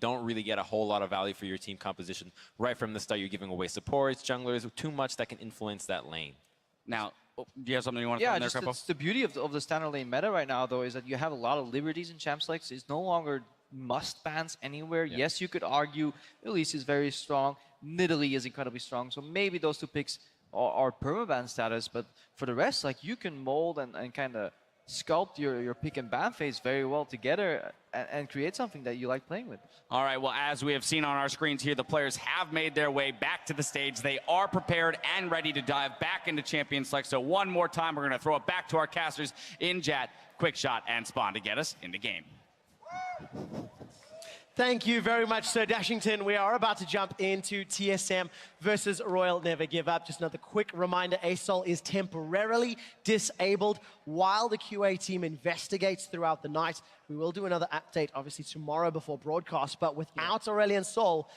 don't really get a whole lot of value for your team composition. Right from the start, you're giving away supports, junglers, too much that can influence that lane. Now, do you have something you want to throw in there, Crepo? It's the beauty of the standard lane meta right now, though, is that you have a lot of liberties in champ selects. It's no longer must bans anywhere. Yeah. Yes, you could argue Elise is very strong, Nidalee is incredibly strong, so maybe those two picks are permaban status, but for the rest, like, you can mold and kind of sculpt your pick and ban phase very well together and create something that you like playing with. All right, well, as we have seen on our screens here, the players have made their way back to the stage. They are prepared and ready to dive back into Champion Select. So one more time, we're going to throw it back to our casters in Jat, Quick Shot, and Spawn to get us into game. Thank you very much, Sir Dashington. We are about to jump into TSM versus Royal Never Give Up. Just another quick reminder, ASOL is temporarily disabled while the QA team investigates throughout the night. We will do another update, obviously, tomorrow before broadcast, but without Aurelion Sol,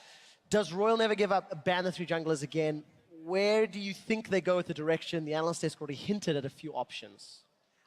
does Royal Never Give Up ban the 3 junglers again? Where do you think they go with the direction? The analyst desk already hinted at a few options.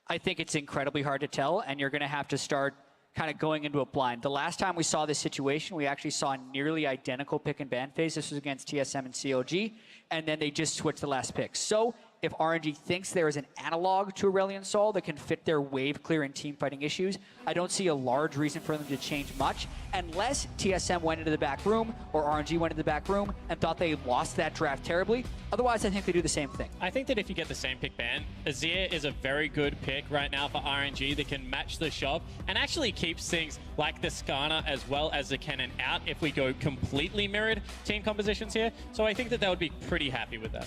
I think it's incredibly hard to tell, and you're going to have to start kind of going into a blind. The last time we saw this situation, we actually saw a nearly identical pick and ban phase. This was against TSM and COG, and then they just switched the last pick. So if RNG thinks there is an analog to Aurelion Sol that can fit their wave clear and team fighting issues, I don't see a large reason for them to change much, unless TSM went into the back room or RNG went into the back room and thought they lost that draft terribly. Otherwise, I think they do the same thing. I think that if you get the same pick ban, Azir is a very good pick right now for RNG that can match the shop and actually keeps things like the Skarner as well as the Cannon out if we go completely mirrored team compositions here. So I think that they would be pretty happy with that.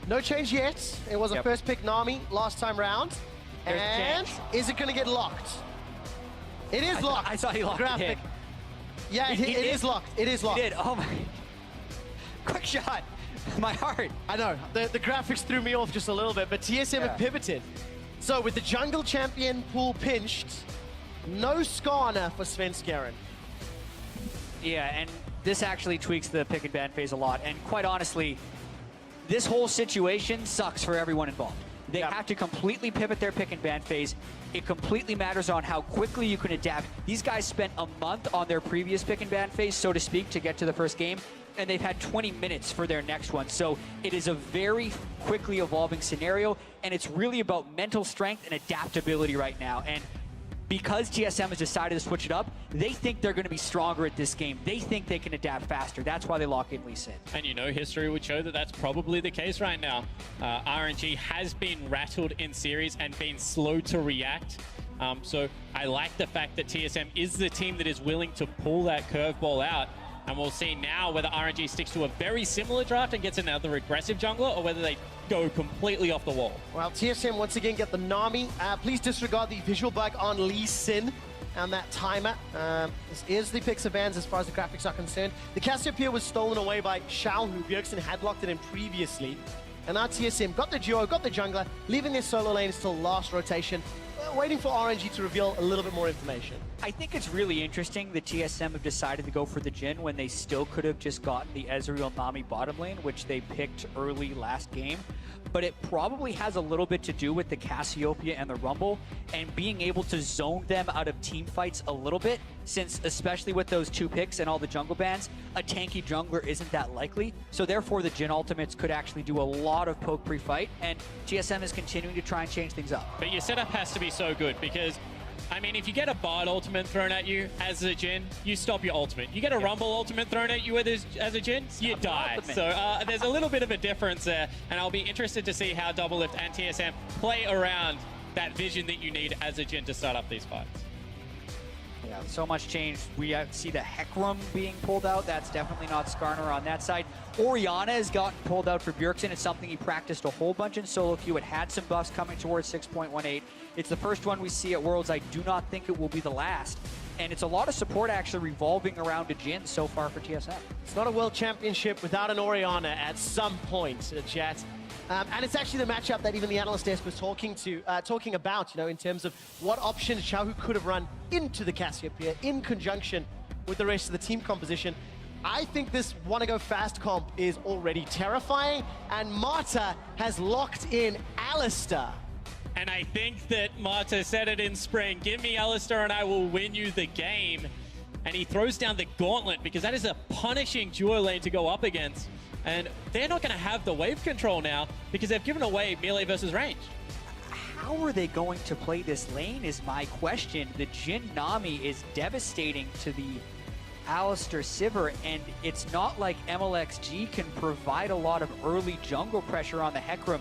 No change yet. It was a first pick Nami last time round. And is it going to get locked? It is locked. I thought he locked it. Yeah, it is locked. It is locked. He did. Oh my. Quick shot. My heart. I know. The graphics threw me off just a little bit, but TSM have pivoted. So with the jungle champion pool pinched, no Skarner for Svenskeren. Yeah, and this actually tweaks the pick and ban phase a lot. And quite honestly, this whole situation sucks for everyone involved. They have to completely pivot their pick and ban phase. It completely matters on how quickly you can adapt. These guys spent a month on their previous pick and ban phase, so to speak, to get to the first game, and they've had 20 minutes for their next one. So it is a very quickly evolving scenario, and it's really about mental strength and adaptability right now. And because TSM has decided to switch it up, they think they're going to be stronger at this game. They think they can adapt faster. That's why they lock in Lee Sin. And you know, history would show that that's probably the case right now. RNG has been rattled in series and been slow to react. So I like the fact that TSM is the team that is willing to pull that curveball out. And we'll see now whether RNG sticks to a very similar draft and gets another aggressive jungler, or whether they go completely off the wall. Well, TSM once again get the Nami. Please disregard the visual bug on Lee Sin and that timer. This is the picks of bans as far as the graphics are concerned. The Cassiopeia was stolen away by Xiao, who Bjergsen had locked it in previously. And now TSM got the duo, got the jungler, leaving their solo lanes till last rotation, waiting for RNG to reveal a little bit more information. I think it's really interesting that TSM have decided to go for the Jhin when they still could have just gotten the Ezreal Nami bottom lane, which they picked early last game. But it probably has a little bit to do with the Cassiopeia and the Rumble and being able to zone them out of team fights a little bit, since especially with those 2 picks and all the jungle bans, a tanky jungler isn't that likely. So therefore the Jhin ultimates could actually do a lot of poke pre-fight, and TSM is continuing to try and change things up. But your setup has to be so good because, I mean, if you get a Bard ultimate thrown at you as a Jhin, you stop your ultimate. You get a Rumble ultimate thrown at you as a Jhin, you die. So there's a little bit of a difference there, and I'll be interested to see how Doublelift and TSM play around that vision that you need as a Jhin to start up these fights. Yeah, so much change. We see the Hecarim being pulled out. That's definitely not Skarner on that side. Orianna has gotten pulled out for Bjergsen. It's something he practiced a whole bunch in solo queue. It had some buffs coming towards 6.18. It's the first one we see at Worlds. I do not think it will be the last. And it's a lot of support actually revolving around a Jhin so far for TSM. It's not a world championship without an Orianna at some point, chat. And it's actually the matchup that even the analyst desk was talking about, you know, in terms of what options Xiaohu could have run into the Cassiopeia in conjunction with the rest of the team composition. I think this wanna go fast comp is already terrifying, and Marta has locked in Alistar. And I think that Marta said it in spring, give me Alistar and I will win you the game. and he throws down the gauntlet because that is a punishing duo lane to go up against. And they're not going to have the wave control now because they've given away melee versus range. How are they going to play this lane is my question. The Jhin Nami is devastating to the Alistair Sivir, and it's not like MLXG can provide a lot of early jungle pressure on the Hecarim.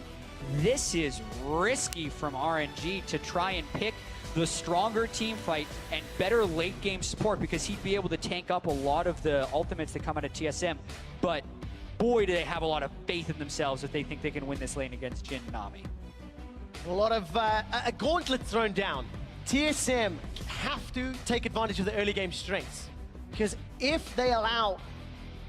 This is risky from RNG to try and pick the stronger team fight and better late game support, because he'd be able to tank up a lot of the ultimates that come out of TSM. But boy, do they have a lot of faith in themselves if they think they can win this lane against Jhin Nami. A lot of a gauntlet thrown down. TSM have to take advantage of the early game strengths, because if they allow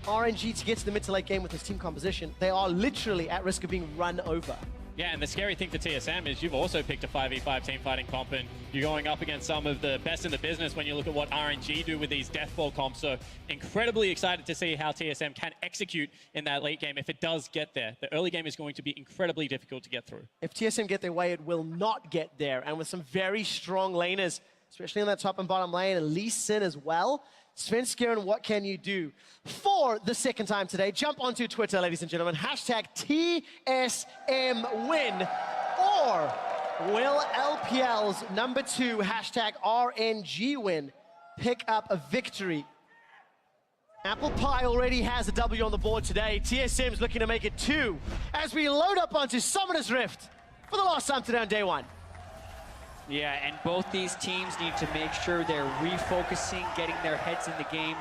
RNG to get to the mid to late game with this team composition, they are literally at risk of being run over. Yeah, and the scary thing for TSM is you've also picked a 5v5 team fighting comp, and you're going up against some of the best in the business when you look at what RNG do with these Deathball comps. So incredibly excited to see how TSM can execute in that late game if it does get there. The early game is going to be incredibly difficult to get through. If TSM get their way, it will not get there. And with some very strong laners, especially in that top and bottom lane, and Lee Sin as well. Svenskeren, what can you do? For the second time today, jump onto Twitter, ladies and gentlemen. Hashtag TSM win. Or will LPL's number 2, hashtag RNG win, pick up a victory? Apple Pie already has a W on the board today. TSM's looking to make it 2 as we load up onto Summoner's Rift for the last time today on day 1. Yeah, and both these teams need to make sure they're refocusing, getting their heads in the game.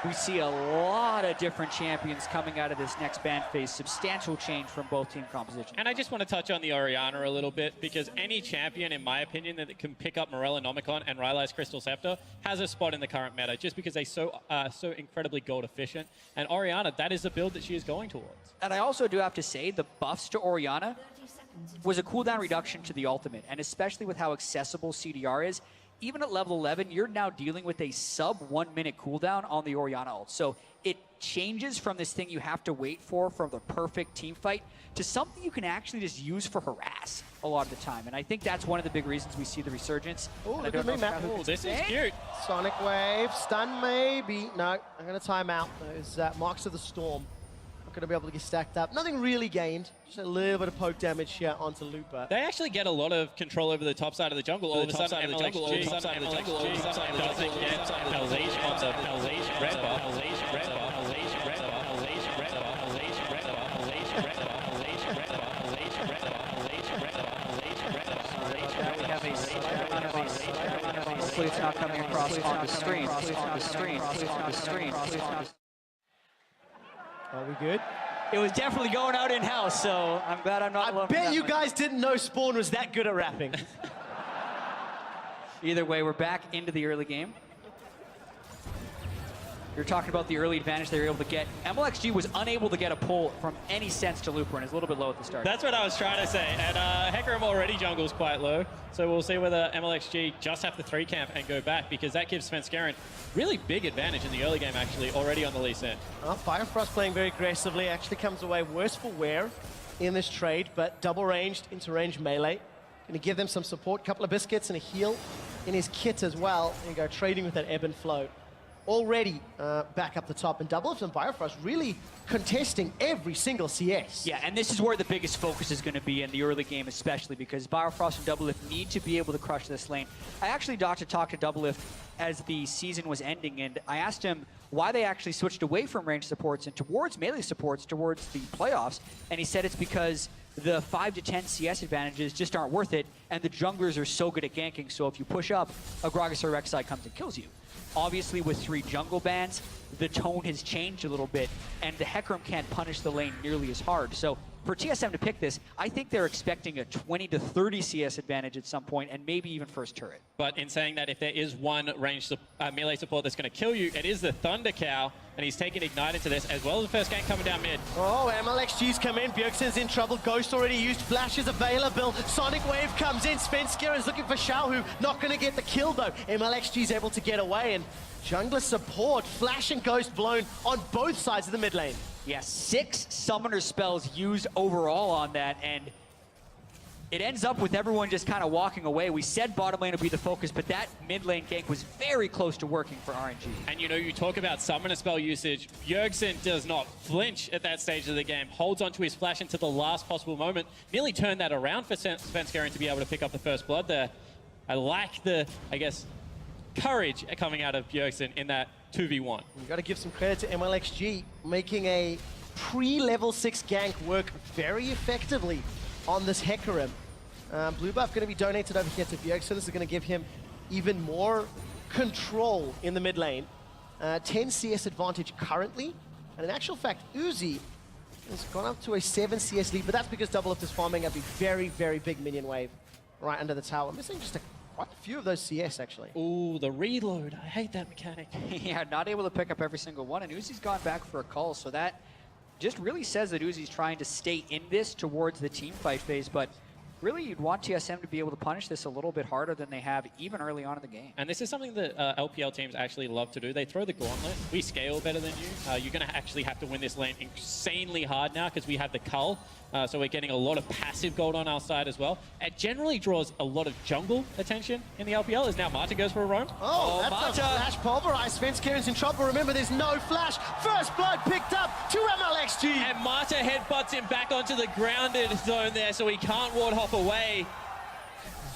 We see a lot of different champions coming out of this next ban phase. Substantial change from both team compositions. And I just want to touch on the Orianna a little bit, because any champion, in my opinion, that can pick up Morella Nomicon and Rylai's Crystal Scepter has a spot in the current meta, just because they're so incredibly gold efficient. And Orianna, that is the build that she is going towards. And I also do have to say, the buffs to Orianna was a cooldown reduction to the ultimate, and especially with how accessible CDR is, even at level 11, you're now dealing with a sub 1 minute cooldown on the Orianna ult. So it changes from this thing you have to wait for the perfect team fight to something you can actually just use for harass a lot of the time. And I think that's one of the big reasons we see the resurgence. Oh, look at me, Matt. Oh, this is cute. Sonic Wave, stun maybe. No, I'm going to time out those Marks of the Storm. Not going to be able to get stacked up. Nothing really gained. Just a little bit of poke damage here onto Looper. They actually get a lot of control over the top side of the jungle. All of a sudden, MLXG doesn't get Elation on the Elation red buff. Hopefully it's not coming across on the screen. Are we good? It was definitely going out in-house, so I'm glad I'm not alone. I bet you guys didn't know Spawn was that good at rapping. Either way, we're back into the early game. You're talking about the early advantage they were able to get. MLXG was unable to get a pull from any sense to Looper, and is a little bit low at the start. That's what I was trying to say. And Hecarim already jungles quite low, so we'll see whether MLXG just have to 3 camp and go back, because that gives Svenskeren really big advantage in the early game, actually, already on the Lee Sin. Firefrost playing very aggressively, actually comes away worse for wear in this trade, but double ranged into range melee. Going to give them some support, couple of biscuits and a heal in his kit as well. There you go, trading with that ebb and flow. Already back up the top, and Doublelift and Bifrost really contesting every single CS. Yeah, and this is where the biggest focus is going to be in the early game, especially because Bifrost and Doublelift need to be able to crush this lane. I actually got to talk to Doublelift as the season was ending, and I asked him why they actually switched away from range supports and towards melee supports towards the playoffs, and he said it's because the 5 to 10 CS advantages just aren't worth it, and the junglers are so good at ganking, so if you push up, a Gragas or Rek'Sai comes and kills you. Obviously, with 3 jungle bans, the tone has changed a little bit, and the Hecarim can't punish the lane nearly as hard. So for TSM to pick this, I think they're expecting a 20 to 30 CS advantage at some point, and maybe even first turret. But in saying that, if there is one range melee support that's going to kill you, it is the Thunder Cow, and he's taking Ignite into this, as well as the first gank coming down mid. Oh, MLXG's come in, Bjergsen's in trouble, Ghost already used, Flash is available, Sonic Wave comes in, Svenskeren's looking for Xiaohu, not going to get the kill though. MLXG's able to get away, and jungler support, Flash and Ghost blown on both sides of the mid lane. Yeah, 6 summoner spells used overall on that, and it ends up with everyone just kind of walking away. We said bottom lane would be the focus, but that mid lane gank was very close to working for RNG. And you know, you talk about summoner spell usage. Bjergsen does not flinch at that stage of the game, holds onto his flash into the last possible moment, nearly turned that around for Svenskeren to be able to pick up the first blood there. I like the, I guess, courage coming out of Bjergsen in that 2v1. You've got to give some credit to MLXG, making a pre-level 6 gank work very effectively on this Hecarim. Blue buff going to be donated over here to Bjerg, so this is going to give him even more control in the mid lane. 10 CS advantage currently, and in actual fact, Uzi has gone up to a 7 CS lead, but that's because Double Lift is farming up a very, very big minion wave right under the tower. Missing just quite a few of those CS, actually. Ooh, the reload. I hate that mechanic. Yeah, not able to pick up every single one, and Uzi's gone back for a call, so that just really says that Uzi's trying to stay in this towards the team fight phase, but really you'd want TSM to be able to punish this a little bit harder than they have even early on in the game. And this is something that LPL teams actually love to do. They throw the gauntlet. We scale better than you. You're going to actually have to win this lane insanely hard now because we have the cull. So we're getting a lot of passive gold on our side as well. It generally draws a lot of jungle attention in the LPL as now Marta goes for a roam. Oh, that's Marta. a flash pulverized. Svenskeren's in trouble. Remember, there's no flash. First blood picked up to MLXG. And Marta headbutts him back onto the grounded zone there so he can't ward hop away.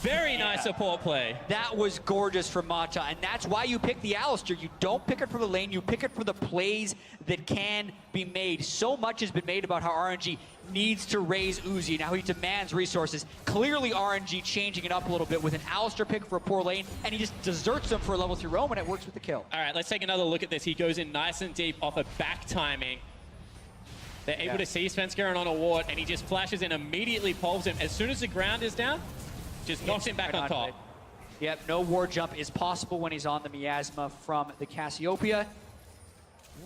Very nice support play. That was gorgeous from Mata, and that's why you pick the Alistar. You don't pick it for the lane, you pick it for the plays that can be made. So much has been made about how RNG needs to raise Uzi, now he demands resources. Clearly RNG changing it up a little bit with an Alistar pick for a poor lane, and he just deserts them for a level 3 roam, and it works with the kill. All right, let's take another look at this. He goes in nice and deep off of back timing. They're able to see Svenskeren on a ward, and he just flashes in, immediately pulls him. As soon as the ground is down, just knocks him back on top. Yep, no ward jump is possible when he's on the miasma from the Cassiopeia.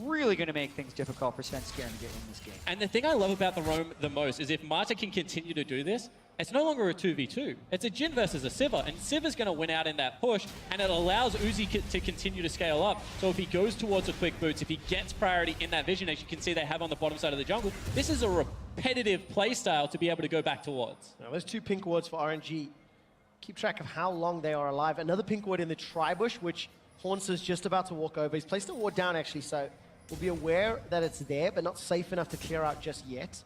Really going to make things difficult for Svenskeren to get in this game. And the thing I love about the roam the most is if Marta can continue to do this, it's no longer a 2v2. It's a Jhin versus a Sivir, and Sivir's going to win out in that push, and it allows Uzi to continue to scale up. So if he goes towards the quick boots, if he gets priority in that vision, as you can see they have on the bottom side of the jungle, this is a repetitive play style to be able to go back towards. Now, there's 2 pink wards for RNG. Keep track of how long they are alive. Another pink ward in the tri-bush, which Horns is just about to walk over. He's placed a ward down, actually, so we'll be aware that it's there, but not safe enough to clear out just yet.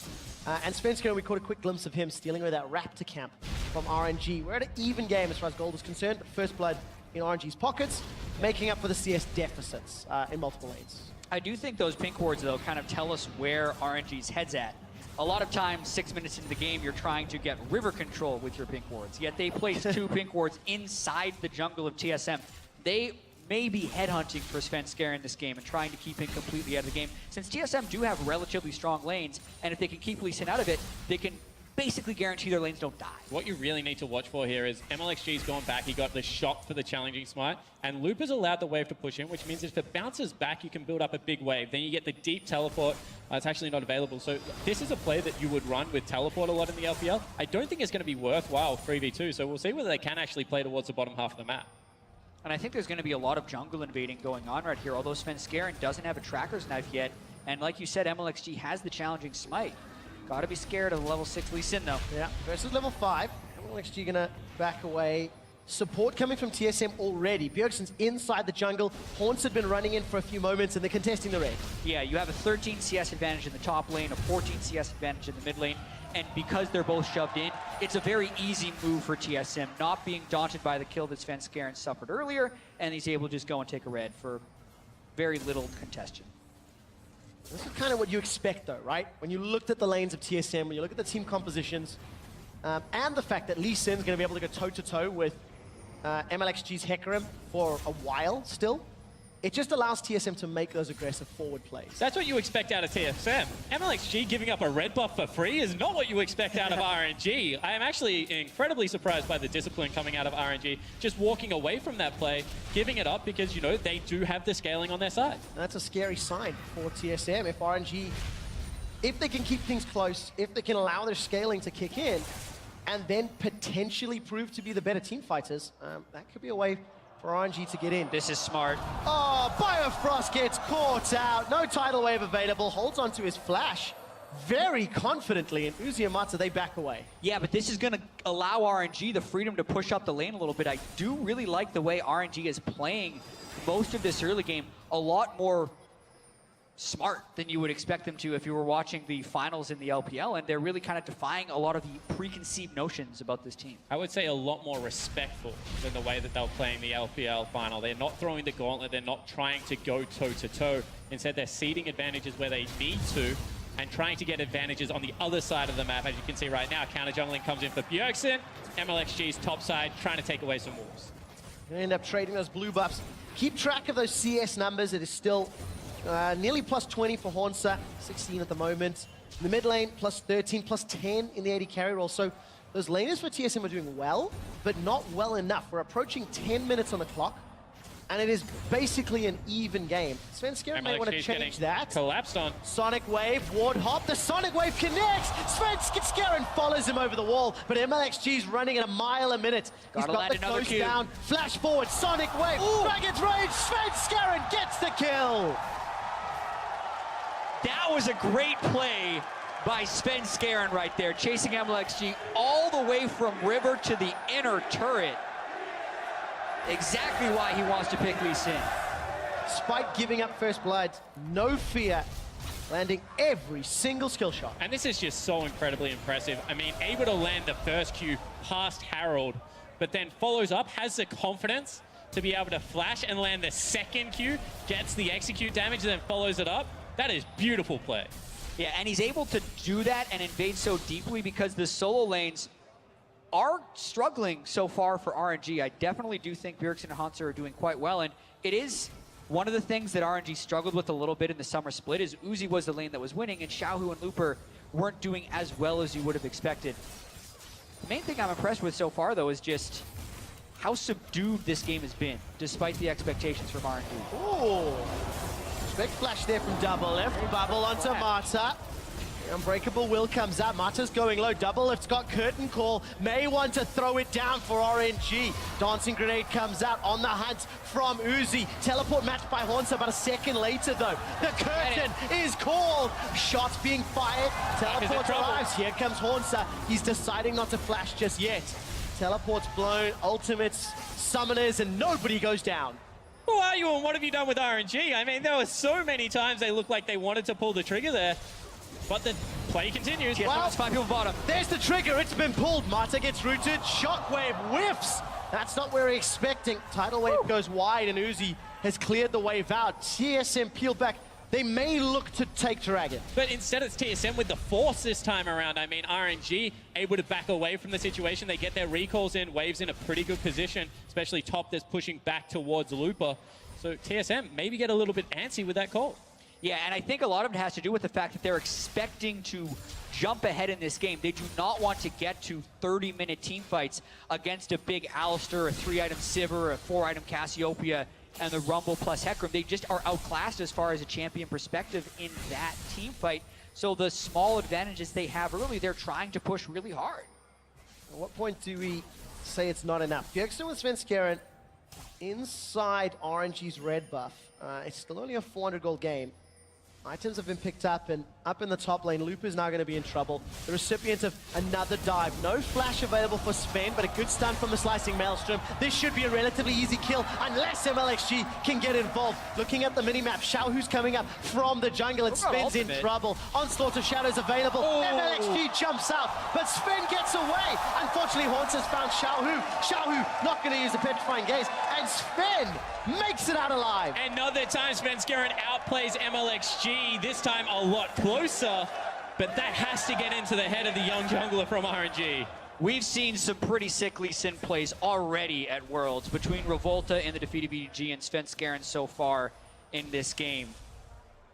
And Svenskeren, we caught a quick glimpse of him stealing away that Raptor camp from RNG. We're at an even game as far as gold is concerned, but first blood in RNG's pockets, making up for the CS deficits in multiple lanes. I do think those pink wards, though, kind of tell us where RNG's head's at. A lot of times, 6 minutes into the game, you're trying to get river control with your pink wards, yet they place 2 pink wards inside the jungle of TSM. They may be headhunting for Svenskeren in this game and trying to keep him completely out of the game. Since TSM do have relatively strong lanes, and if they can keep Lee Sin out of it, they can basically guarantee their lanes don't die. What you really need to watch for here is MLXG's gone back. He got the shot for the challenging smite, and Loop has allowed the wave to push in, which means if it bounces back, you can build up a big wave. Then you get the deep teleport. It's actually not available. So this is a play that you would run with teleport a lot in the LPL. I don't think it's going to be worthwhile 3v2, so we'll see whether they can actually play towards the bottom half of the map. And I think there's going to be a lot of jungle invading going on right here, although Svenskeren doesn't have a tracker's knife yet. And like you said, MLXG has the challenging smite. Gotta be scared of the level 6 Lee Sin, though. Yeah, versus level 5. MLXG gonna back away. Support coming from TSM already. Bjergsen's inside the jungle. Haunts had been running in for a few moments, and they're contesting the red. Yeah, you have a 13 CS advantage in the top lane, a 14 CS advantage in the mid lane, and because they're both shoved in, it's a very easy move for TSM, not being daunted by the kill that Svenskeren suffered earlier, and he's able to just go and take a red for very little congestion. This is kind of what you expect, though, right? When you looked at the lanes of TSM, when you look at the team compositions, and the fact that Lee Sin's going to be able to go toe-to-toe with MLXG's Hecarim for a while still, it just allows TSM to make those aggressive forward plays. That's what you expect out of TSM. MLXG giving up a red buff for free is not what you expect out of RNG. I am actually incredibly surprised by the discipline coming out of RNG, just walking away from that play, giving it up because, you know, they do have the scaling on their side. That's a scary sign for TSM. If RNG, if they can keep things close, if they can allow their scaling to kick in, and then potentially prove to be the better team fighters, that could be a way for RNG to get in. This is smart. Oh, Biofrost gets caught out. No tidal wave available. Holds onto his flash. very confidently, and Uzi and Mata, they back away. Yeah, but this is going to allow RNG the freedom to push up the lane a little bit. I do really like the way RNG is playing most of this early game. A lot more smart than you would expect them to if you were watching the finals in the LPL, and they're really kind of defying a lot of the preconceived notions about this team. I would say a lot more respectful than the way that they're playing the LPL final. They're not throwing the gauntlet. They're not trying to go toe-to-toe. Instead, they're ceding advantages where they need to and trying to get advantages on the other side of the map. As you can see right now, counter jungling comes in for Bjergsen. MLXG's top side trying to take away some wolves. Gonna end up trading those blue buffs. Keep track of those CS numbers. It is still nearly plus 20 for Hornsa, 16 at the moment. In the mid lane, plus 13, plus 10 in the AD carry role. So those laners for TSM are doing well, but not well enough. We're approaching 10 minutes on the clock, and it is basically an even game. Svenskeren may want to change that. Collapsed on. Sonic Wave, Ward Hop, the Sonic Wave connects! Svenskeren follows him over the wall, but MLXG's running at a mile a minute. He's got the close down, flash forward, Sonic Wave, Dragon's Rage, Svenskeren gets the kill! That was a great play by Svenskeren right there, chasing MLXG all the way from river to the inner turret. Exactly why he wants to pick Lee Sin. Despite giving up first blood, no fear, landing every single skill shot. And this is just so incredibly impressive. I mean, able to land the first Q past Harold, but then follows up, has the confidence to be able to flash and land the second Q, gets the execute damage, and then follows it up. That is beautiful play. Yeah, and he's able to do that and invade so deeply because the solo lanes are struggling so far for RNG. I definitely do think Bjergsen and Hansa are doing quite well, and it is one of the things that RNG struggled with a little bit in the summer split is Uzi was the lane that was winning, and Xiaohu and Looper weren't doing as well as you would have expected. The main thing I'm impressed with so far, though, is just how subdued this game has been, despite the expectations from RNG. Ooh. Big flash there from Double Lift. Bubble onto Mata. Unbreakable Will comes out. Mata's going low. Double Lift's got Curtain Call. May want to throw it down for RNG. Dancing Grenade comes out on the hunt from Uzi. Teleport matched by Hornsa about a second later, though. The curtain is called. Shots being fired. Teleport arrives. Here comes Hornsa. He's deciding not to flash just yet. Teleport's blown. Ultimates, summoners, and nobody goes down. Who are you and what have you done with RNG? I mean, there were so many times they looked like they wanted to pull the trigger there, but the play continues. Well, 5 people bottom. There's the trigger, it's been pulled. Mata gets rooted, Shockwave whiffs. That's not what we're expecting. Tidal Wave goes wide and Uzi has cleared the wave out. TSM peeled back. They may look to take Dragon. But instead it's TSM with the force this time around. I mean, RNG able to back away from the situation. They get their recalls in, Waves in a pretty good position, especially top that's pushing back towards Looper. So TSM maybe get a little bit antsy with that call. Yeah, and I think a lot of it has to do with the fact that they're expecting to jump ahead in this game. They do not want to get to 30-minute team fights against a big Alistar, a 3-item Sivir, a 4-item Cassiopeia, and the Rumble plus Hecarim. They just are outclassed as far as a champion perspective in that team fight. So the small advantages they have early, they're trying to push really hard. At what point do we say it's not enough? Bjergsen with Svenskeren inside RNG's red buff. It's still only a 400 gold game. Items have been picked up, and up in the top lane, Loop is now going to be in trouble. The recipient of another dive. No flash available for Sven, but a good stun from the Slicing Maelstrom. This should be a relatively easy kill, unless MLXG can get involved. Looking at the minimap, Xiaohu's coming up from the jungle, and Sven's in trouble. Onslaught of Shadows available. MLXG jumps out, but Sven gets away. Unfortunately, Haunts has found Xiaohu. Xiaohu not going to use the Petrifying Gaze, and Sven makes it out alive. Another time Svenskeren outplays MLXG, this time a lot closer, but that has to get into the head of the young jungler from RNG. We've seen some pretty sick Lee Sin plays already at Worlds between Revolta and the defeated BG and Svenskeren so far in this game.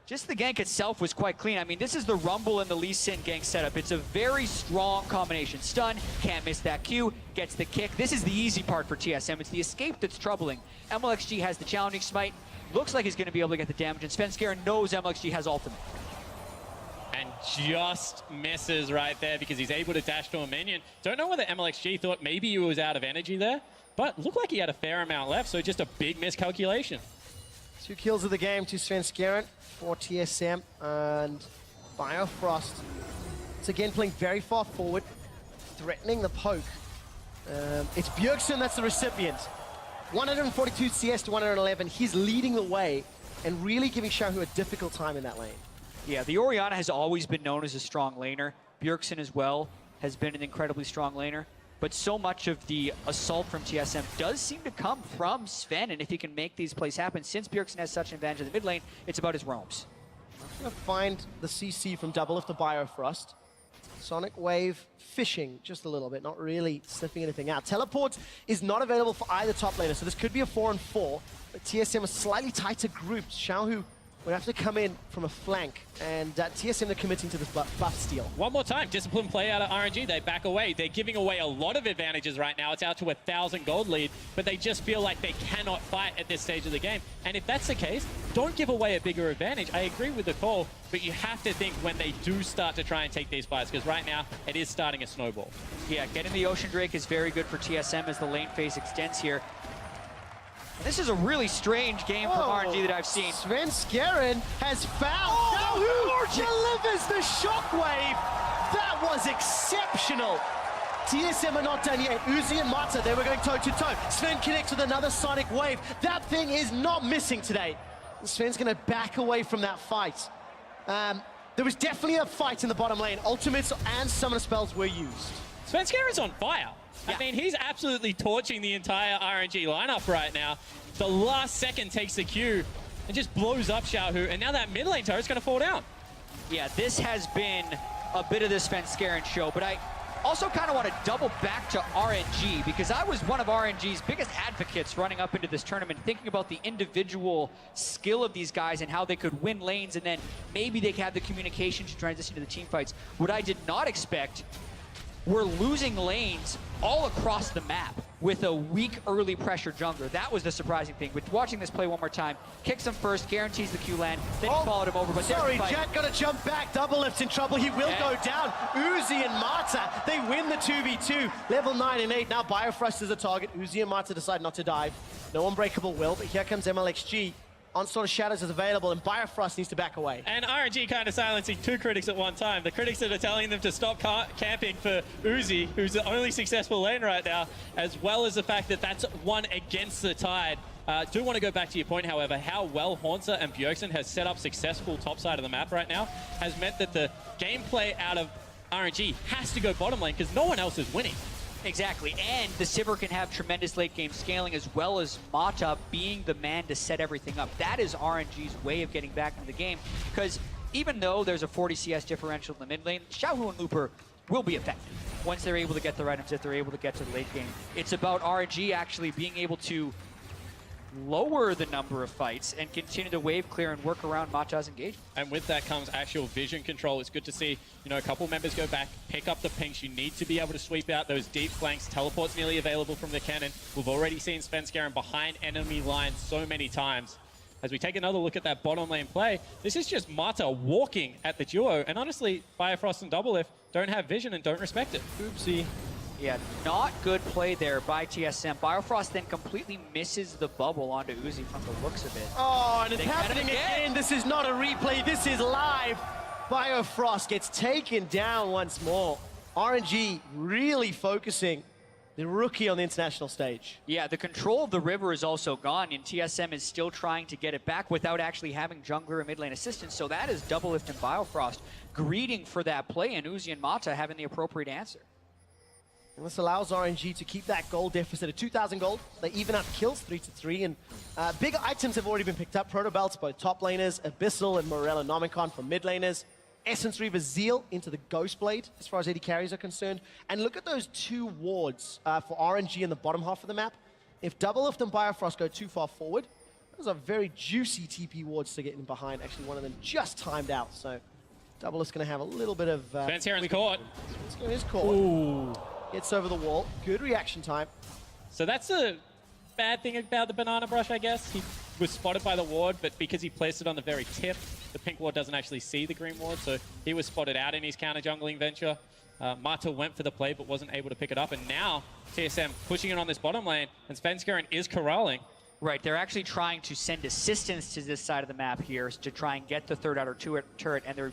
Just the gank itself was quite clean. I mean, this is the Rumble and the Lee Sin gank setup. It's a very strong combination. Stun, can't miss that Q, gets the kick. This is the easy part for TSM. It's the escape that's troubling. MLXG has the challenging smite. Looks like he's going to be able to get the damage, and Svenskeren knows MLXG has ultimate. And just misses right there because he's able to dash to a minion. Don't know whether MLXG thought maybe he was out of energy there, but looked like he had a fair amount left, so just a big miscalculation. 2 kills of the game to Svenskeren for TSM, and Biofrost, it's again playing very far forward, threatening the poke. It's Bjergsen that's the recipient. 142 CS to 111. He's leading the way and really giving Xiaohu a difficult time in that lane. Yeah, the Orianna has always been known as a strong laner. Bjergsen as well has been an incredibly strong laner. But so much of the assault from TSM does seem to come from Sven, and if he can make these plays happen, since Bjergsen has such an advantage in the mid lane, it's about his roams. I'm gonna find the CC from Double to Biofrost. Sonic Wave fishing just a little bit, not really sniffing anything out. Teleport is not available for either top laner, so this could be a 4-on-4. But TSM are slightly tighter grouped. Xiaohu would have to come in from a flank, and TSM are committing to this buff steal. One more time, disciplined play out of RNG. They back away. They're giving away a lot of advantages right now. It's out to 1,000 gold lead, but they just feel like they cannot fight at this stage of the game. And if that's the case, don't give away a bigger advantage. I agree with the call, but you have to think when they do start to try and take these fights, because right now it is starting a snowball. Yeah, getting the Ocean Drake is very good for TSM as the lane phase extends here. This is a really strange game from RNG that I've seen. Sven Skeren has found Xiaohu delivers the shockwave. That was exceptional. TSM are not done yet. Uzi and Mata, they were going toe-to-toe. Sven connects with another Sonic Wave. That thing is not missing today. Sven's going to back away from that fight. There was definitely a fight in the bottom lane. Ultimates and summoner spells were used. Sven Skeren's on fire. Yeah. I mean, he's absolutely torching the entire RNG lineup right now. The last second takes the Q and just blows up Xiaohu, and now that mid lane turret's going to fall down. Yeah, this has been a bit of the Sven Skeren show, but I also kind of want to double back to RNG, because I was one of RNG's biggest advocates running up into this tournament, thinking about the individual skill of these guys and how they could win lanes, and then maybe they could have the communication to transition to the team fights. What I did not expect were losing lanes all across the map with a weak early pressure jungler. That was the surprising thing. But watching this play one more time, kicks him first, guarantees the Q land, then he followed him over. But sorry, Jack got to jump back. Double Lift's in trouble. He will go down. Uzi and Mata, they win the 2v2. Level 9 and 8. Now Biofrost is a target. Uzi and Mata decide not to dive. No Unbreakable will, but here comes MLXG. Onslaught of Shadows is available, and Biofrost needs to back away. And RNG kind of silencing two critics at one time. The critics that are telling them to stop camping for Uzi, who's the only successful lane right now, as well as the fact that that's one against the tide. Do want to go back to your point, however, how well Haunter and Bjergsen has set up successful top side of the map right now has meant that the gameplay out of RNG has to go bottom lane because no one else is winning. Exactly, and the Sivir can have tremendous late game scaling as well as Mata being the man to set everything up. That is RNG's way of getting back into the game, because even though there's a 40 CS differential in the mid lane, Xiaohu and Looper will be effective once they're able to get the items, if they're able to get to the late game. It's about RNG actually being able to lower the number of fights and continue to wave clear and work around Mata's engagement. And with that comes actual vision control. It's good to see, you know, a couple members go back, pick up the pinks. You need to be able to sweep out those deep flanks. Teleport's nearly available from the cannon. We've already seen Sven Skeren behind enemy lines so many times. As we take another look at that bottom lane play, this is just Mata walking at the duo. And honestly, Biofrost and Double Lift don't have vision and don't respect it. Oopsie. Yeah, not good play there by TSM. Biofrost then completely misses the bubble onto Uzi from the looks of it. Oh, and it's happening again. This is not a replay. This is live. Biofrost gets taken down once more. RNG really focusing the rookie on the international stage. Yeah, the control of the river is also gone, and TSM is still trying to get it back without actually having jungler and mid lane assistance. So that is Double Lift and Biofrost greeting for that play, and Uzi and Mata having the appropriate answer. And this allows RNG to keep that gold deficit of 2,000 gold. They even out the kills 3-3, and big items have already been picked up. Proto Belts, both top laners, Abyssal and Morella Nomicon from mid laners. Essence Reaver Zeal into the Ghost Blade, as far as AD carries are concerned. And look at those two wards for RNG in the bottom half of the map. If Double Lift and Biofrost go too far forward, those are very juicy TP wards to get in behind. Actually, one of them just timed out, so Double Lift's going to have a little bit of... Sven Skeren's caught. Sven is caught. Ooh. Gets over the wall. Good reaction time. So that's a bad thing about the banana brush, I guess. He was spotted by the ward, but because he placed it on the very tip, the pink ward doesn't actually see the green ward, so he was spotted out in his counter jungling venture. Mata went for the play, but wasn't able to pick it up, and now TSM pushing it on this bottom lane, and Sven Skeren is corralling. Right, they're actually trying to send assistance to this side of the map here to try and get the third outer turret, and they're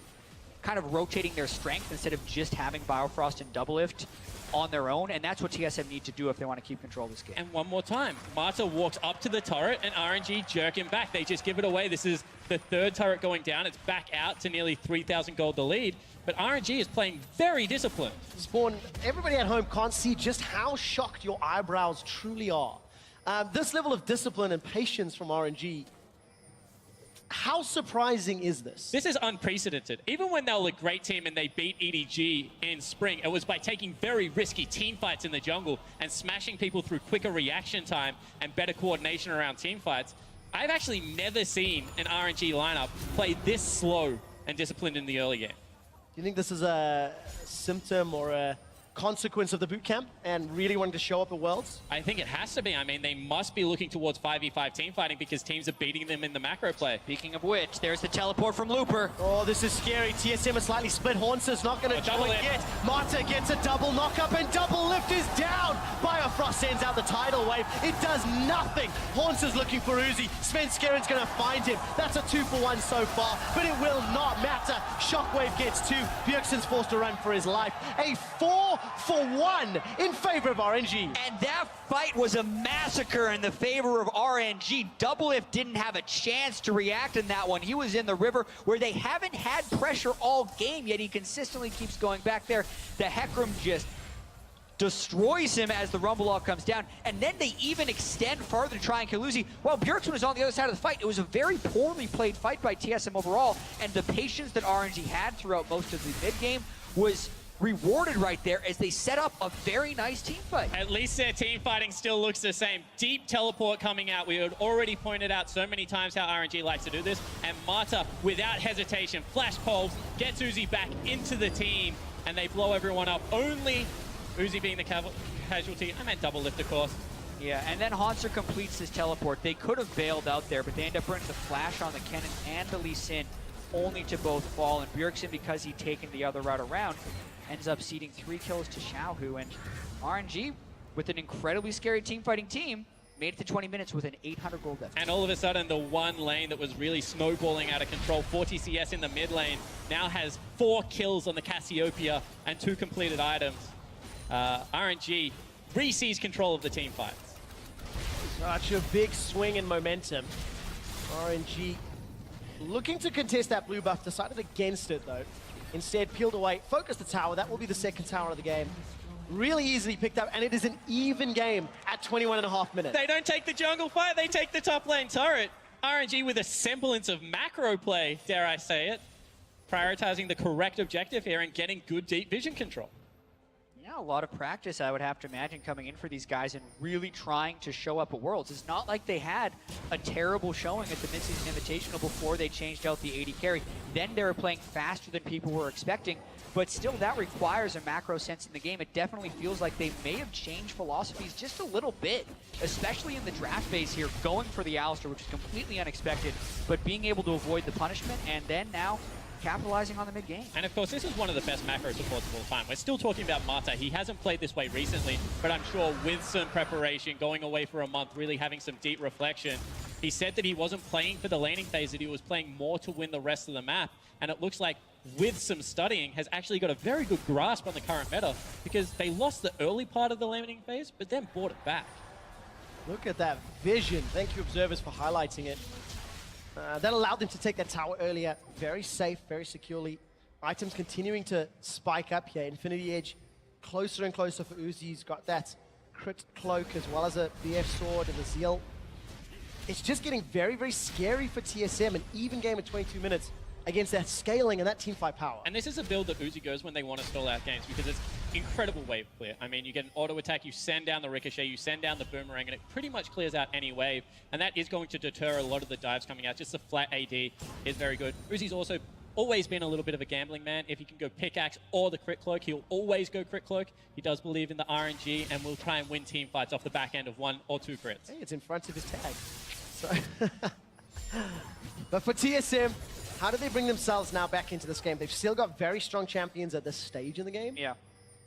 kind of rotating their strength instead of just having Biofrost and Doublelift on their own, and that's what TSM need to do if they want to keep control of this game. And one more time, Marta walks up to the turret and RNG jerk him back. They just give it away. This is the third turret going down. It's back out to nearly 3,000 gold the lead. But RNG is playing very disciplined. Spawn, everybody at home can't see just how shocked your eyebrows truly are. This level of discipline and patience from RNG, how surprising is this? This is unprecedented. Even when they were a great team and they beat EDG in spring, it was by taking very risky team fights in the jungle and smashing people through quicker reaction time and better coordination around team fights. I've actually never seen an RNG lineup play this slow and disciplined in the early game. Do you think this is a symptom or a consequence of the boot camp and really wanting to show up at Worlds? I think it has to be. I mean, they must be looking towards 5v5 team fighting because teams are beating them in the macro play. Speaking of which, there's the teleport from Looper. Oh, this is scary. TSM is slightly split. Hauncer's not going to join yet. Marta gets a double knock-up and double lift is down. Biofrost sends out the tidal wave. It does nothing. Hauncer's looking for Uzi. Svenskerin's going to find him. That's a 2-for-1 so far, but it will not matter. Shockwave gets 2. Bjergsen's forced to run for his life. A 4-for-1 in favor of RNG. And that fight was a massacre in the favor of RNG. Doublelift didn't have a chance to react in that one. He was in the river where they haven't had pressure all game, yet he consistently keeps going back there. The Hecarim just destroys him as the Rumble Lock comes down, and then they even extend farther to try and kill Uzi. While Bjergsen was on the other side of the fight, it was a very poorly played fight by TSM overall, and the patience that RNG had throughout most of the mid-game was rewarded right there as they set up a very nice team fight. At least their team fighting still looks the same. Deep teleport coming out. We had already pointed out so many times how RNG likes to do this, and Marta, without hesitation, flash pulls, gets Uzi back into the team, and they blow everyone up. Only Uzi being the casualty. I meant double lift, of course. Yeah, and then Hauncer completes his teleport. They could have bailed out there, but they end up bringing the flash on the Kennen and the Lee Sin, only to both fall. And Bjergsen, because he'd taken the other route around, ends up ceding 3 kills to Xiaohu. And RNG, with an incredibly scary team-fighting team, made it to 20 minutes with an 800 gold deficit. And all of a sudden, the one lane that was really snowballing out of control, 4 TCS in the mid lane, now has 4 kills on the Cassiopeia and 2 completed items. RNG re-sees control of the team fights. Such a big swing in momentum. RNG looking to contest that blue buff, decided against it though. Instead peeled away, focused the tower. That will be the second tower of the game. Really easily picked up, and it is an even game at 21.5 minutes. They don't take the jungle fight, they take the top lane turret. RNG with a semblance of macro play, dare I say it. Prioritizing the correct objective here and getting good deep vision control. Yeah, a lot of practice, I would have to imagine, coming in for these guys and really trying to show up at Worlds. It's not like they had a terrible showing at the Mid-Season Invitational before they changed out the AD carry. Then they were playing faster than people were expecting, but still that requires a macro sense in the game. It definitely feels like they may have changed philosophies just a little bit, especially in the draft phase here, going for the Alistar, which is completely unexpected, but being able to avoid the punishment, and then now capitalizing on the mid-game. And of course, this is one of the best macro supports of all time. We're still talking about Marta. He hasn't played this way recently, but I'm sure with some preparation, going away for a month, really having some deep reflection, he said that he wasn't playing for the laning phase, that he was playing more to win the rest of the map. And it looks like, with some studying, has actually got a very good grasp on the current meta, because they lost the early part of the laning phase, but then brought it back. Look at that vision. Thank you, observers, for highlighting it. That allowed them to take that tower earlier. Very safe, very securely. Items continuing to spike up here. Infinity Edge closer and closer for Uzi. He's got that crit cloak as well as a BF sword and a Zeal. It's just getting very, very scary for TSM. An even game at 22 minutes against that scaling and that teamfight power. And this is a build that Uzi goes when they want to stall out games, because it's incredible wave clear. I mean, you get an auto attack, you send down the ricochet, you send down the boomerang, and it pretty much clears out any wave. And that is going to deter a lot of the dives coming out. Just the flat AD is very good. Uzi's also always been a little bit of a gambling man. If he can go pickaxe or the crit cloak, he'll always go crit cloak. He does believe in the RNG and will try and win team fights off the back end of 1 or 2 crits. Hey, it's in front of his tag. So but for TSM, how do they bring themselves now back into this game? They've still got very strong champions at this stage in the game. Yeah.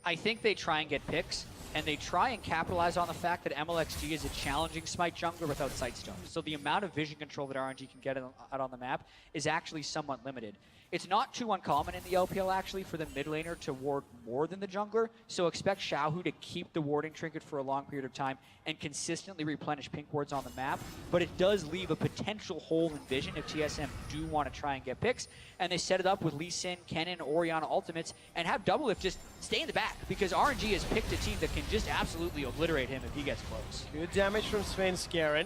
I think they try and get picks. and they try and capitalize on the fact that MLXG is a challenging smite jungler without Sightstone. So the amount of vision control that RNG can get out on the map is actually somewhat limited. It's not too uncommon in the LPL, actually, for the mid laner to ward more than the jungler, so expect Xiaohu to keep the warding trinket for a long period of time and consistently replenish pink wards on the map, but it does leave a potential hole in vision if TSM do want to try and get picks, and they set it up with Lee Sin, Kennen, Orianna ultimates, and have Doublelift just stay in the back, because RNG has picked a team that can just absolutely obliterate him if he gets close. Good damage from Svenskeren.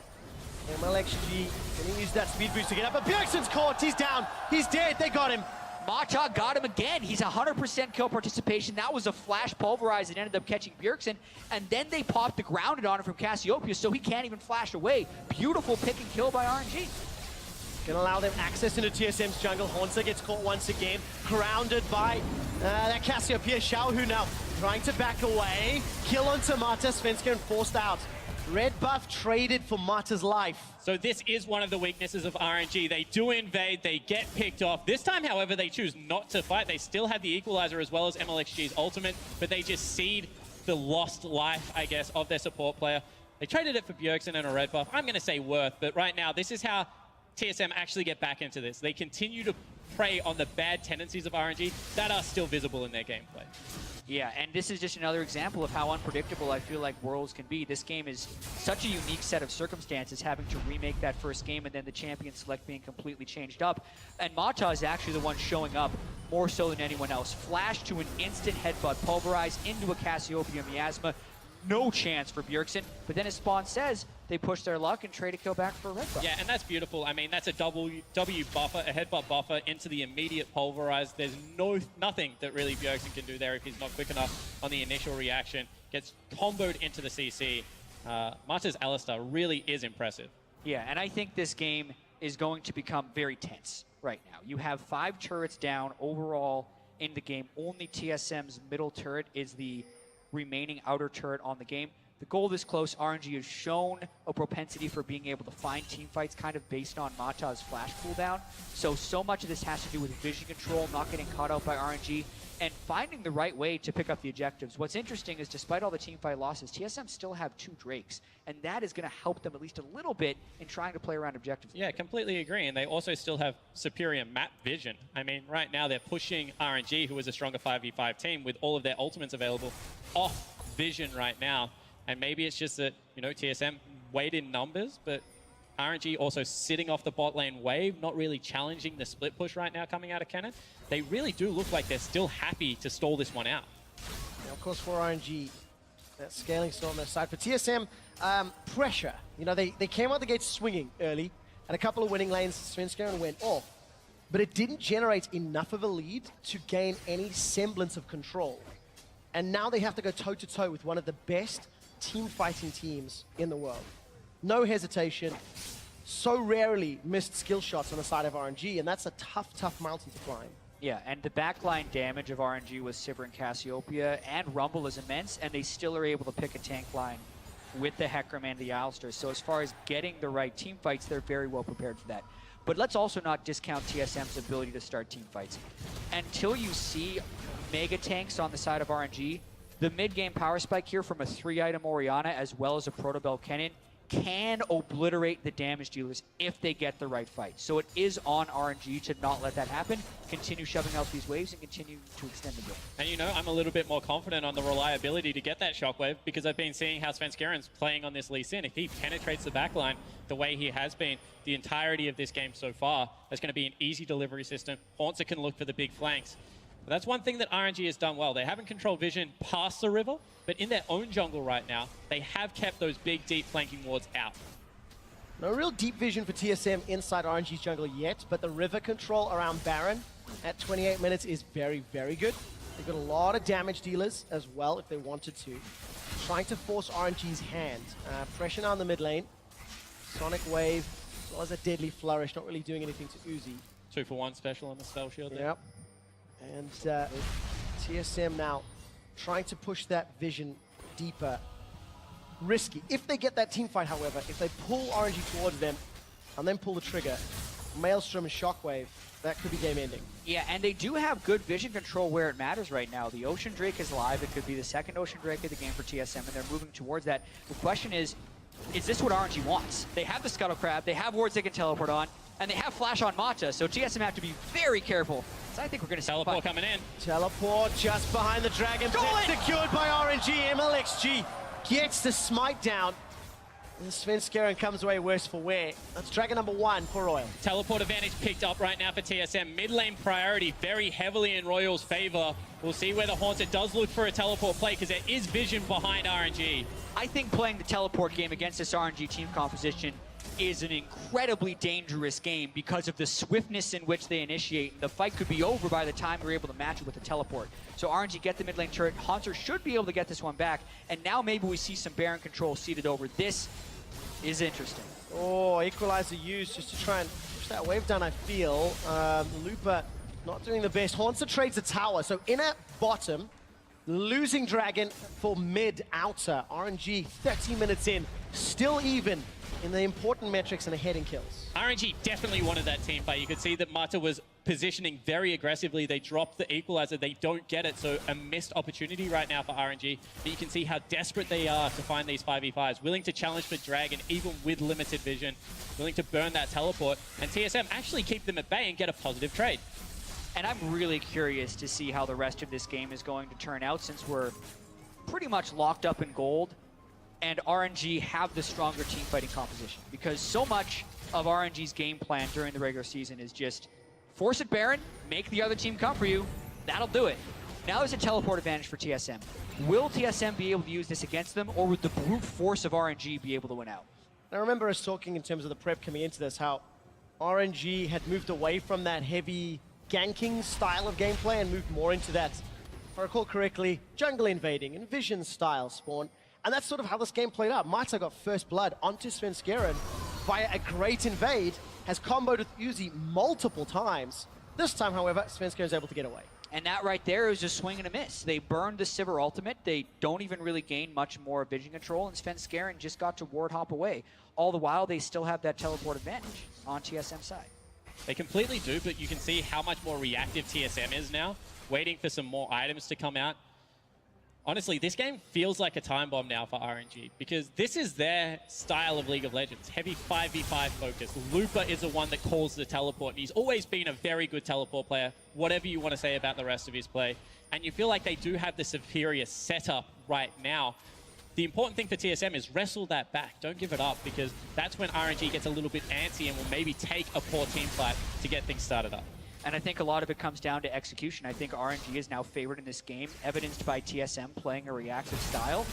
MLXG gonna use that speed boost to get up, but Bjergsen's caught, he's down, he's dead, they got him. Mata got him again. He's 100% kill participation. That was a flash pulverize that ended up catching Bjergsen, and then they popped the grounded on him from Cassiopeia, so he can't even flash away. Beautiful pick and kill by RNG. Gonna allow them access into TSM's jungle. Hornza gets caught once again, grounded by that Cassiopeia. Xiaohu now trying to back away. Kill onto Mata, Svenskeren forced out. Red buff traded for Mata's life. So this is one of the weaknesses of RNG. They do invade, they get picked off. This time, however, they choose not to fight. They still have the equalizer as well as MLXG's ultimate, but they just cede the lost life, I guess, of their support player. They traded it for Bjergsen and a red buff. I'm going to say worth, but right now, this is how TSM actually get back into this. They continue to prey on the bad tendencies of RNG that are still visible in their gameplay. Yeah, and this is just another example of how unpredictable I feel like Worlds can be. This game is such a unique set of circumstances, having to remake that first game and then the champion select being completely changed up. And Mata is actually the one showing up more so than anyone else. Flash to an instant headbutt, pulverize into a Cassiopeia Miasma. No chance for Bjergsen, but then as Spawn says, they push their luck and trade a kill back for a red buff. Yeah, and that's beautiful. I mean, that's a W buffer, a headbutt buffer into the immediate pulverize. There's nothing that really Bjergsen can do there if he's not quick enough on the initial reaction. Gets comboed into the CC. Mata's Alistar really is impressive. Yeah, and I think this game is going to become very tense right now. You have 5 turrets down overall in the game. Only TSM's middle turret is the remaining outer turret on the game. The goal this close, RNG has shown a propensity for being able to find team fights kind of based on Mata's flash cooldown. So much of this has to do with vision control, not getting caught out by RNG, and finding the right way to pick up the objectives. What's interesting is despite all the team fight losses, TSM still have 2 Drakes, and that is going to help them at least a little bit in trying to play around objectives. Yeah, completely agree. And they also still have superior map vision. I mean, right now they're pushing RNG, who is a stronger 5v5 team, with all of their ultimates available, off vision right now. And maybe it's just that, you know, TSM weighed in numbers, but RNG also sitting off the bot lane wave, not really challenging the split push right now coming out of Kennen. They really do look like they're still happy to stall this one out. Now, of course, for RNG, that scaling still on their side. For TSM, pressure. You know, they came out the gates swinging early, and a couple of winning lanes, Svenskeren went off. But it didn't generate enough of a lead to gain any semblance of control. And now they have to go toe-to-toe with one of the best team fighting teams in the world. No hesitation. So rarely missed skill shots on the side of RNG, and that's a tough mountain to climb. Yeah, and the backline damage of RNG with Sivir and Cassiopeia and Rumble is immense, and they still are able to pick a tank line with the Hecarim and the Alistar. So as far as getting the right team fights, they're very well prepared for that. But let's also not discount TSM's ability to start team fights. Until you see mega tanks on the side of RNG, the mid-game power spike here from a 3-item Orianna as well as a Protobell Kennen can obliterate the damage dealers if they get the right fight. So it is on RNG to not let that happen, continue shoving out these waves, and continue to extend the game. And you know, I'm a little bit more confident on the reliability to get that shockwave because I've been seeing how Svenskeren's playing on this Lee Sin. If he penetrates the backline the way he has been the entirety of this game so far, that's going to be an easy delivery system. Hornza can look for the big flanks. But that's one thing that RNG has done well. They haven't controlled vision past the river, but in their own jungle right now, they have kept those big, deep flanking wards out. No real deep vision for TSM inside RNG's jungle yet, but the river control around Baron at 28 minutes is very, very good. They've got a lot of damage dealers as well if they wanted to. Trying to force RNG's hand. Pressure now in the mid lane. Sonic Wave, as well as a Deadly Flourish, not really doing anything to Uzi. 2-for-1 special on the spell shield there. Yep. And TSM now trying to push that vision deeper. Risky. If they get that team fight, however, if they pull RNG towards them and then pull the trigger, Maelstrom and Shockwave, that could be game ending. Yeah, and they do have good vision control where it matters right now. The Ocean Drake is live. It could be the second Ocean Drake of the game for TSM, and they're moving towards that. The question is this what RNG wants? They have the Scuttle Crab, they have wards they can teleport on, and they have Flash on Mata, so TSM have to be very careful. So I think we're going to see Teleport coming in. Teleport just behind the Dragon Pit, secured by RNG. MLXG gets the smite down. And Svenskeren comes away worse for wear. That's Dragon number 1 for Royal. Teleport advantage picked up right now for TSM. Mid lane priority very heavily in Royal's favor. We'll see where the Haunter does look for a teleport play because there is vision behind RNG. I think playing the teleport game against this RNG team composition is an incredibly dangerous game because of the swiftness in which they initiate. The fight could be over by the time you're able to match it with a teleport. So RNG get the mid lane turret. Haunter should be able to get this one back. And now maybe we see some Baron control seated over. This is interesting. Oh, Equalizer used just to try and push that wave down, I feel. Looper not doing the best. Haunter trades a tower. So in at bottom, losing Dragon for mid-outer. RNG 30 minutes in, still even in the important metrics and ahead in kills. RNG definitely wanted that team fight. You could see that Mata was positioning very aggressively. They dropped the equalizer. They don't get it, so a missed opportunity right now for RNG. But you can see how desperate they are to find these 5v5s, willing to challenge for Dragon, even with limited vision, willing to burn that teleport, and TSM actually keep them at bay and get a positive trade. And I'm really curious to see how the rest of this game is going to turn out since we're pretty much locked up in gold and RNG have the stronger team fighting composition. Because so much of RNG's game plan during the regular season is just force it Baron, make the other team come for you, that'll do it. Now there's a teleport advantage for TSM. Will TSM be able to use this against them, or would the brute force of RNG be able to win out? I remember us talking in terms of the prep coming into this, how RNG had moved away from that heavy ganking style of gameplay and moved more into that, if I recall correctly, jungle invading and vision style spawn. And that's sort of how this game played out. Mata got first blood onto Svenskeren via a great invade, has comboed with Uzi multiple times. This time, however, Svenskeren is able to get away. And that right there is just swing and a miss. They burned the Sivir ultimate. They don't even really gain much more vision control, and Svenskeren just got to ward hop away. All the while, they still have that teleport advantage on TSM's side. They completely do, but you can see how much more reactive TSM is now, waiting for some more items to come out. Honestly, this game feels like a time bomb now for RNG because this is their style of League of Legends. Heavy 5v5 focus. Looper is the one that calls the teleport. He's always been a very good teleport player, whatever you want to say about the rest of his play. And you feel like they do have the superior setup right now. The important thing for TSM is wrestle that back. Don't give it up because that's when RNG gets a little bit antsy and will maybe take a poor team fight to get things started up. And I think a lot of it comes down to execution. I think RNG is now favored in this game, evidenced by TSM playing a reactive style.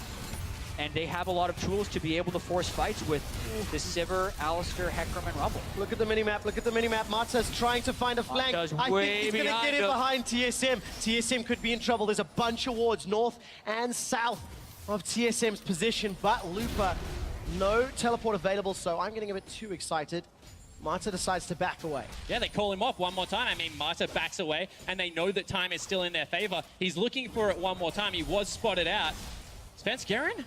And they have a lot of tools to be able to force fights with the Sivir, Alistar, Hecarim, and Rumble. Look at the minimap, look at the minimap. Mata's trying to find a flank. Mata's I way think he's going to behind get in him. behind TSM. TSM could be in trouble. There's a bunch of wards north and south of TSM's position, but Looper, no teleport available, so I'm getting a bit too excited. Mata decides to back away. Yeah, they call him off one more time. I mean, Mata backs away, and they know that time is still in their favor. He's looking for it one more time. He was spotted out. Svenskeren?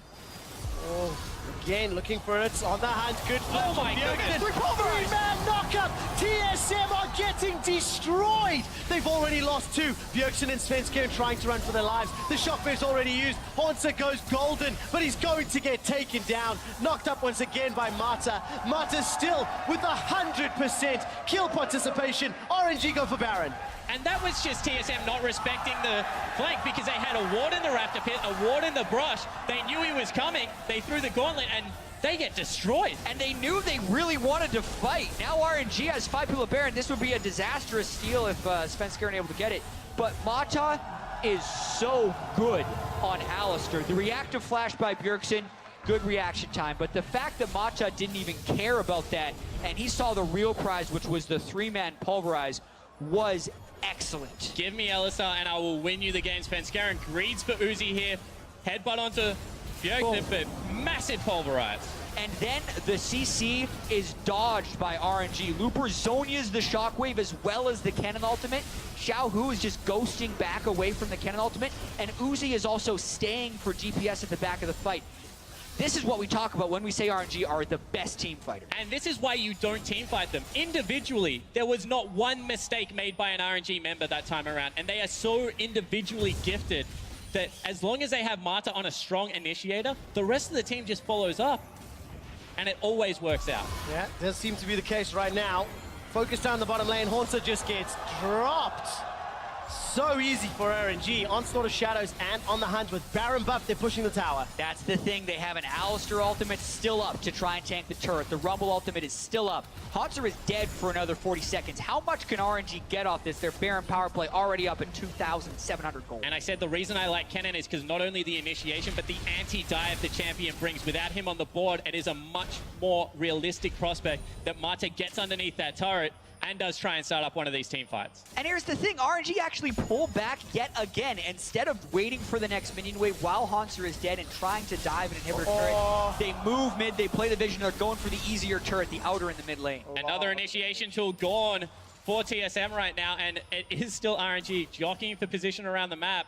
Oh, again, looking for it on the hunt. Good flash. Oh my goodness. Three-man knockup. TSM are getting destroyed. They've already lost two. Bjergsen and Svenskeren trying to run for their lives. The shockwave's already used. Haunter goes golden, but he's going to get taken down. Knocked up once again by Mata. Mata still with 100% kill participation. RNG go for Baron. And that was just TSM not respecting the flank because they had a ward in the Raptor pit, a ward in the brush. They knew he was coming. They threw the gauntlet and they get destroyed. And they knew they really wanted to fight. Now RNG has 5 people at Baron. This would be a disastrous steal if Svenskeren able to get it. But Mata is so good on Alistar. The reactive flash by Bjergsen, good reaction time. But the fact that Mata didn't even care about that, and he saw the real prize, which was the 3-man pulverize, was excellent. Give me Alistar and I will win you the game. Svenskeren greeds for Uzi here. Headbutt onto Bjergsen, but massive pulverize. And then the CC is dodged by RNG. Looper Zonia's the shockwave as well as the cannon ultimate. Xiao Hu is just ghosting back away from the cannon ultimate. And Uzi is also staying for DPS at the back of the fight. This is what we talk about when we say RNG are the best team fighter. And this is why you don't team fight them. Individually, there was not one mistake made by an RNG member that time around. And they are so individually gifted that as long as they have Marta on a strong initiator, the rest of the team just follows up. And it always works out. Yeah, does seem to be the case right now. Focus down the bottom lane. Haunter just gets dropped. So easy for RNG. Onslaught of Shadows and on the hunt with Baron buff. They're pushing the tower. That's the thing. They have an Alistair ultimate still up to try and tank the turret. The Rumble ultimate is still up. Haunter is dead for another 40 seconds. How much can RNG get off this? Their Baron power play already up at 2,700 gold. And I said the reason I like Kennen is because not only the initiation, but the anti-dive the champion brings. Without him on the board, it is a much more realistic prospect that Marta gets underneath that turret and does try and start up one of these team fights. And here's the thing, RNG actually pull back yet again. Instead of waiting for the next minion wave while Haunter is dead and trying to dive an inhibitor turret, they move mid, they play the vision, they're going for the easier turret, the outer in the mid lane. Another initiation tool gone for TSM right now, and it is still RNG jockeying for position around the map.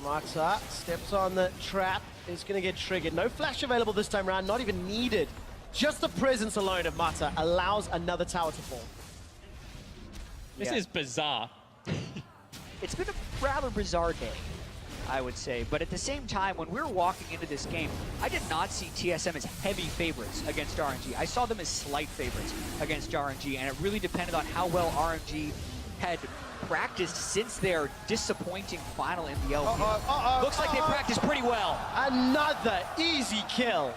Marta steps on the trap, is going to get triggered. No flash available this time around, not even needed. Just the presence alone of Marta allows another tower to fall. This is bizarre. It's been a rather bizarre day, I would say. But at the same time, when we were walking into this game, I did not see TSM as heavy favorites against RNG. I saw them as slight favorites against RNG, and it really depended on how well RNG had practiced since their disappointing final in the LPL. Looks like they practiced pretty well. Another easy kill.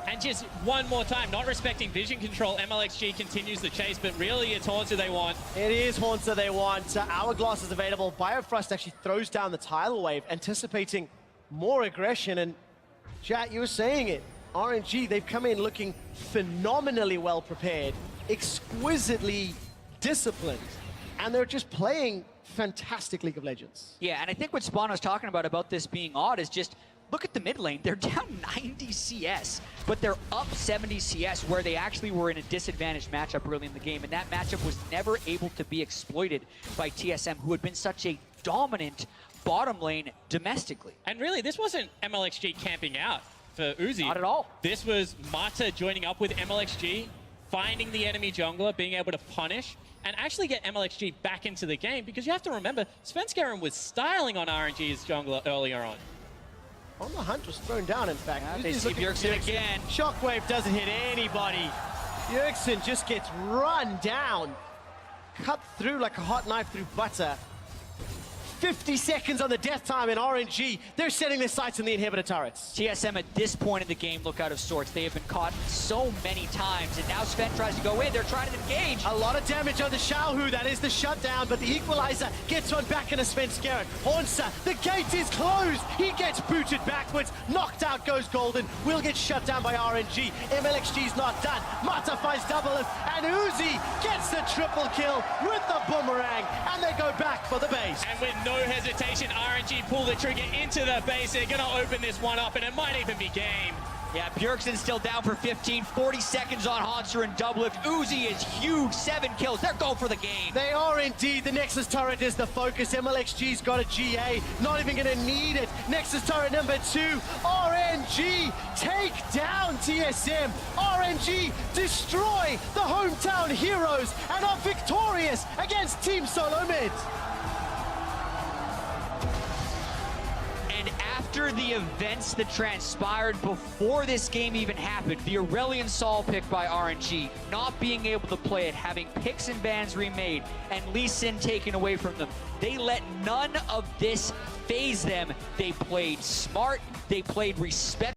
And just one more time, not respecting vision control, MLXG continues the chase, but really it's Haunter they want. It is Haunter they want. Hourglass is available. Biofrost actually throws down the tidal wave, anticipating more aggression. And chat, you were saying it. RNG, they've come in looking phenomenally well prepared, exquisitely disciplined, and they're just playing fantastic League of Legends. Yeah, and I think what Spawn was talking about this being odd is just look at the mid lane. They're down 90 CS, but they're up 70 CS where they actually were in a disadvantaged matchup early in the game, and that matchup was never able to be exploited by TSM, who had been such a dominant bottom lane domestically. And really, this wasn't MLXG camping out for Uzi. Not at all. This was Marta joining up with MLXG, finding the enemy jungler, being able to punish, and actually get MLXG back into the game, because you have to remember, Svenskeren was styling on RNG's jungler earlier on. On the hunt was thrown down, in fact. Yeah, they see Bjergsen again. Shockwave doesn't hit anybody. Bjergsen just gets run down. Cut through like a hot knife through butter. 50 seconds on the death time in RNG. They're setting their sights on the inhibitor turrets. TSM at this point in the game look out of sorts. They have been caught so many times, and now Sven tries to go in. They're trying to engage. A lot of damage on the Xiaohu. That is the shutdown, but the equalizer gets one back into Svenskeren. Haunter, the gate is closed. He gets booted backwards. Knocked out goes Golden. Will get shut down by RNG. MLXG's not done. Marta finds double lift, and Uzi gets the triple kill with the boomerang, and they go back for the base. And with no hesitation, RNG pull the trigger into the base. They're going to open this one up, and it might even be game. Yeah, Bjergsen's still down for 15, 40 seconds on Haunter and double lift. Uzi is huge, 7 kills. They're going for the game. They are indeed. The Nexus turret is the focus. MLXG's got a GA. Not even going to need it. Nexus turret number 2. RNG take down TSM. RNG destroy the hometown heroes and are victorious against Team Solo Mid. And after the events that transpired before this game even happened, the Aurelion Sol pick by RNG, not being able to play it, having picks and bans remade, and Lee Sin taken away from them, they let none of this phase them. They played smart, they played respect.